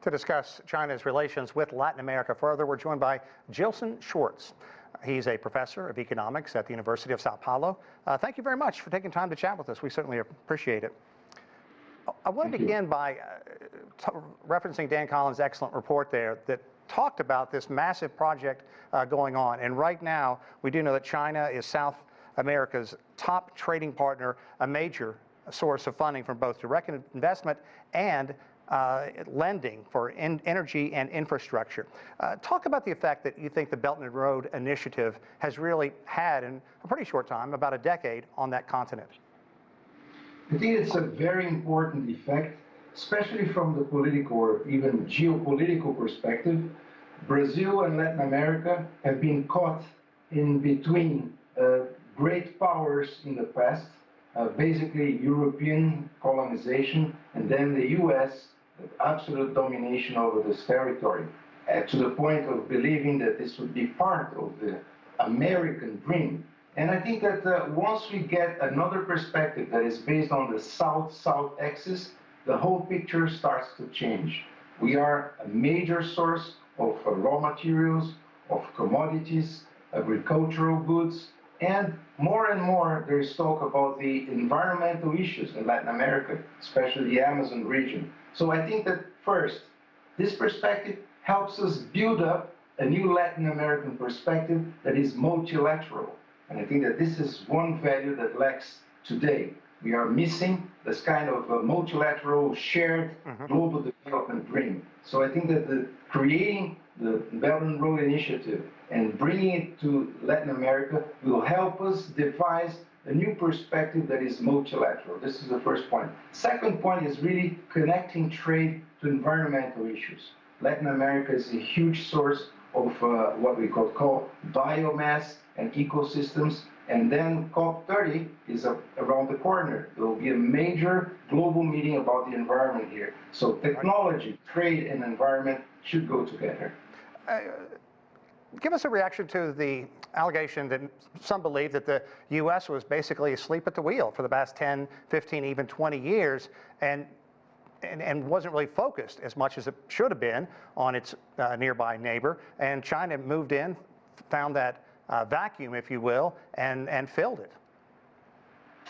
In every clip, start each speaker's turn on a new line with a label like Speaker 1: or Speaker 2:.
Speaker 1: To discuss China's relations with Latin America further, we're joined by Gilson Schwartz. He's a professor of economics at the University of Sao Paulo. Thank you very much for taking time to chat with us. We certainly appreciate it. I want to begin by referencing Dan Collins' excellent report there that talked about this massive project going on. And right now, we do know that China is South America's top trading partner, a major source of funding from both direct investment and lending for energy and infrastructure. Talk about the effect that you think the Belt and Road Initiative has really had in a pretty short time, about a decade, on that continent.
Speaker 2: I think it's a very important effect, especially from the political or even geopolitical perspective. Brazil and Latin America have been caught in between great powers in the past, basically European colonization, and then the U.S. absolute domination over this territory, to the point of believing that this would be part of the American dream. And I think that once we get another perspective that is based on the South-South axis, the whole picture starts to change. We are a major source of raw materials, of commodities, agricultural goods, and more there is talk about the environmental issues in Latin America, especially the Amazon region. So I think that first, this perspective helps us build up a new Latin American perspective that is multilateral. And I think that this is one value that lacks today. We are missing this kind of multilateral shared global development dream. So I think that creating the Belt and Road Initiative and bringing it to Latin America will help us devise a new perspective that is multilateral. This is the first point. Second point is really connecting trade to environmental issues. Latin America is a huge source of what we call biomass and ecosystems. And then COP30 is around the corner. There will be a major global meeting about the environment here. So technology, trade, and environment should go together.
Speaker 1: Give us a reaction to the allegation that some believe that the U.S. was basically asleep at the wheel for the past 10, 15, even 20 years, and wasn't really focused as much as it should have been on its nearby neighbor. And China moved in, found that vacuum, if you will, and filled it.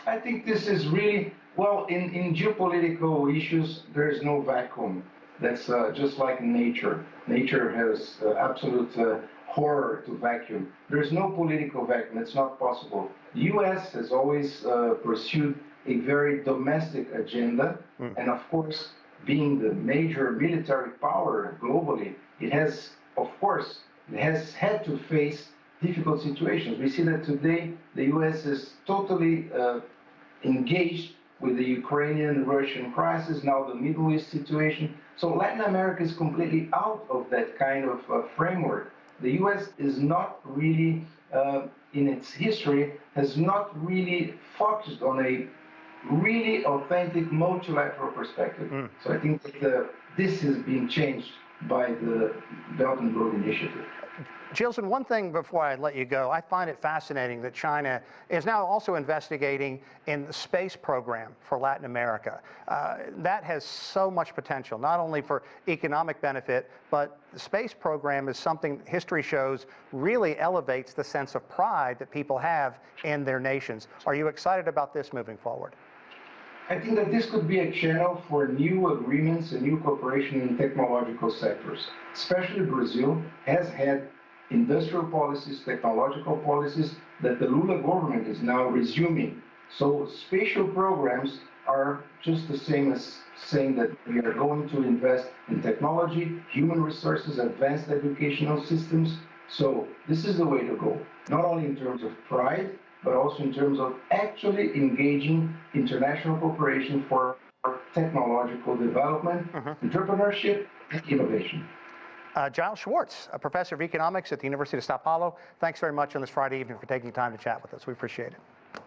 Speaker 2: I think this is really, well, in geopolitical issues, there is no vacuum. That's just like nature. Nature has absolute horror to vacuum. There's no political vacuum. It's not possible. The U.S. has always pursued a very domestic agenda, and of course, being the major military power globally, it has, of course, had to face difficult situations. We see that today the U.S. is totally engaged with the Ukrainian-Russian crisis, now the Middle East situation. So Latin America is completely out of that kind of framework. The U.S. is not really, in its history, has not really focused on a really authentic multilateral perspective. So I think that this is being changed by the Belt and Road Initiative.
Speaker 1: Gilson, one thing before I let you go, I find it fascinating that China is now also investigating in the space program for Latin America. That has so much potential, not only for economic benefit, but the space program is something history shows really elevates the sense of pride that people have in their nations. Are you excited about this moving forward?
Speaker 2: I think that this could be a channel for new agreements and new cooperation in technological sectors. Especially Brazil has had industrial policies, technological policies that the Lula government is now resuming. So spatial programs are just the same as saying that we are going to invest in technology, human resources, advanced educational systems. So this is the way to go, not only in terms of pride, but also in terms of actually engaging international cooperation for technological development, entrepreneurship, and innovation.
Speaker 1: Gilson Schwartz, a professor of economics at the University of Sao Paulo, thanks very much on this Friday evening for taking time to chat with us. We appreciate it.